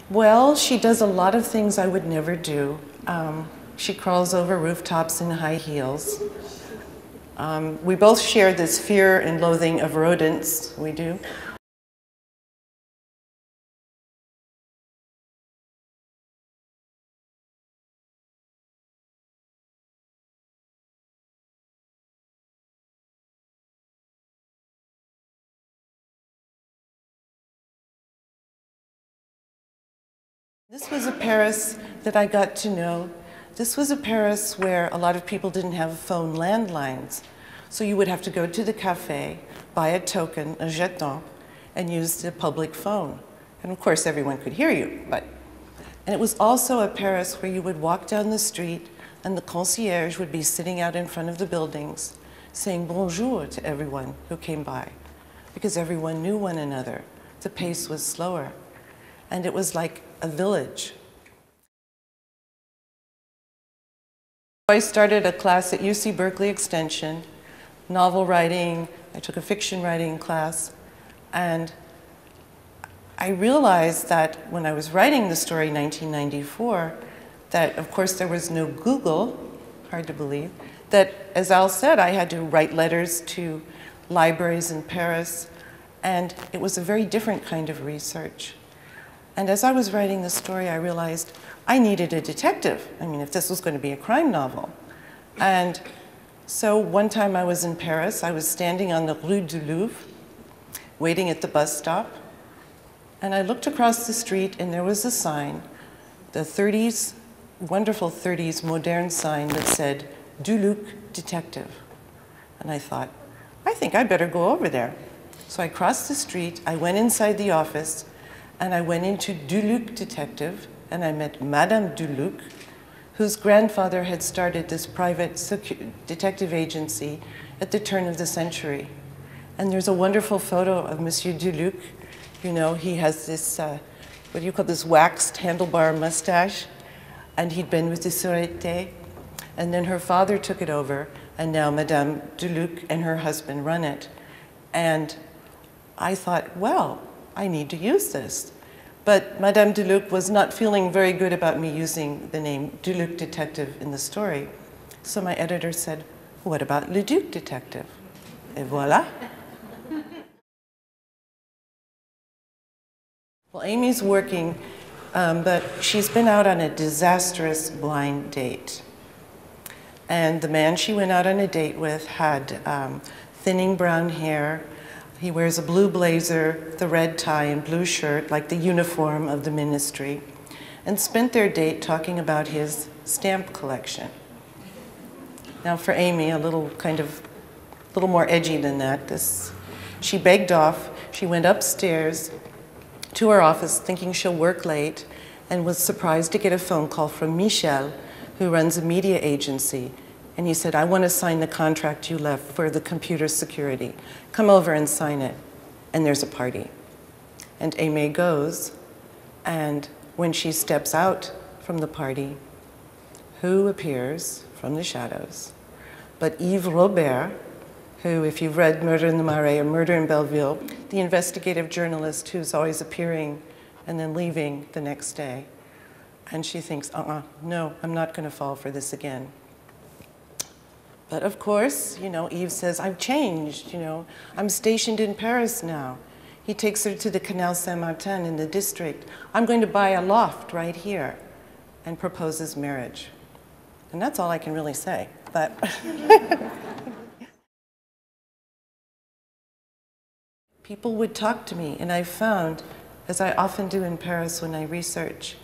Well, she does a lot of things I would never do. She crawls over rooftops in high heels. We both share this fear and loathing of rodents. We do. This was a Paris that I got to know. This was a Paris where a lot of people didn't have phone landlines. So you would have to go to the cafe, buy a token, a jeton, and use the public phone. And of course, everyone could hear you. And it was also a Paris where you would walk down the street and the concierge would be sitting out in front of the buildings saying bonjour to everyone who came by, because everyone knew one another. The pace was slower. And it was like a village. I started a class at UC Berkeley Extension, novel writing. I took a fiction writing class. And I realized that when I was writing the story in 1994, that of course there was no Google, hard to believe, that as Al said, I had to write letters to libraries in Paris, and it was a very different kind of research. And as I was writing the story, I realized I needed a detective. I mean, if this was going to be a crime novel. And so one time I was in Paris, I was standing on the Rue du Louvre, waiting at the bus stop, and I looked across the street and there was a sign, the 30s, wonderful 30s modern sign that said, Duluc Detective. And I thought, I think I'd better go over there. So I crossed the street, I went inside the office, and I went into Duluc Detective, and I met Madame Duluc, whose grandfather had started this private detective agency at the turn of the century. And there's a wonderful photo of Monsieur Duluc. You know, he has this, what do you call this, waxed handlebar mustache, and he'd been with the Sûreté. And then her father took it over, and now Madame Duluc and her husband run it. And I thought, well, I need to use this. But Madame Duluc was not feeling very good about me using the name Duluc Detective in the story. So my editor said, what about Le Duc Detective? Et voilà. Well, Amy's working, but she's been out on a disastrous blind date. And the man she went out on a date with had thinning brown hair. He wears a blue blazer, the red tie and blue shirt, like the uniform of the ministry, and spent their date talking about his stamp collection. Now for Amy, a little more edgy than that. She begged off. She went upstairs to her office thinking she'll work late, and was surprised to get a phone call from Michel, who runs a media agency. And he said, I want to sign the contract you left for the computer security. Come over and sign it. And there's a party. And Aimee goes, and when she steps out from the party, who appears from the shadows but Yves Robert, who, if you've read Murder in the Marais or Murder in Belleville, the investigative journalist who's always appearing and then leaving the next day. And she thinks, no, I'm not going to fall for this again. But of course, you know, Yves says, I've changed, you know, I'm stationed in Paris now. He takes her to the Canal Saint-Martin in the district. I'm going to buy a loft right here, and proposes marriage. And that's all I can really say, but. People would talk to me, and I found, as I often do in Paris when I research,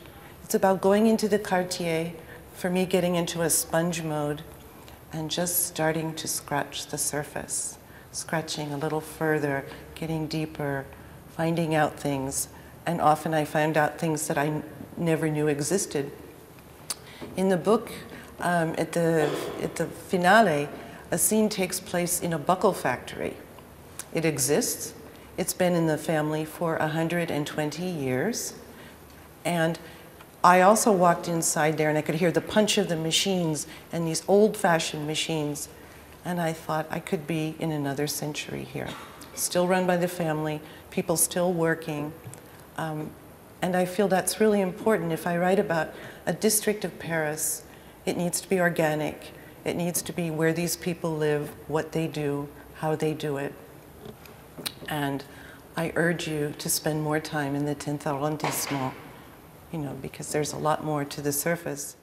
it's about going into the quartier, for me getting into a sponge mode, and just starting to scratch the surface, scratching a little further, getting deeper, finding out things. And often I found out things that I never knew existed. In the book, at the finale, a scene takes place in a buckle factory. It exists. It's been in the family for 120 years. And I also walked inside there and I could hear the punch of the machines and these old-fashioned machines. And I thought I could be in another century here. Still run by the family, people still working. And And I feel that's really important. If I write about a district of Paris, it needs to be organic. It needs to be where these people live, what they do, how they do it. And I urge you to spend more time in the 10th arrondissement, because there's a lot more to the surface.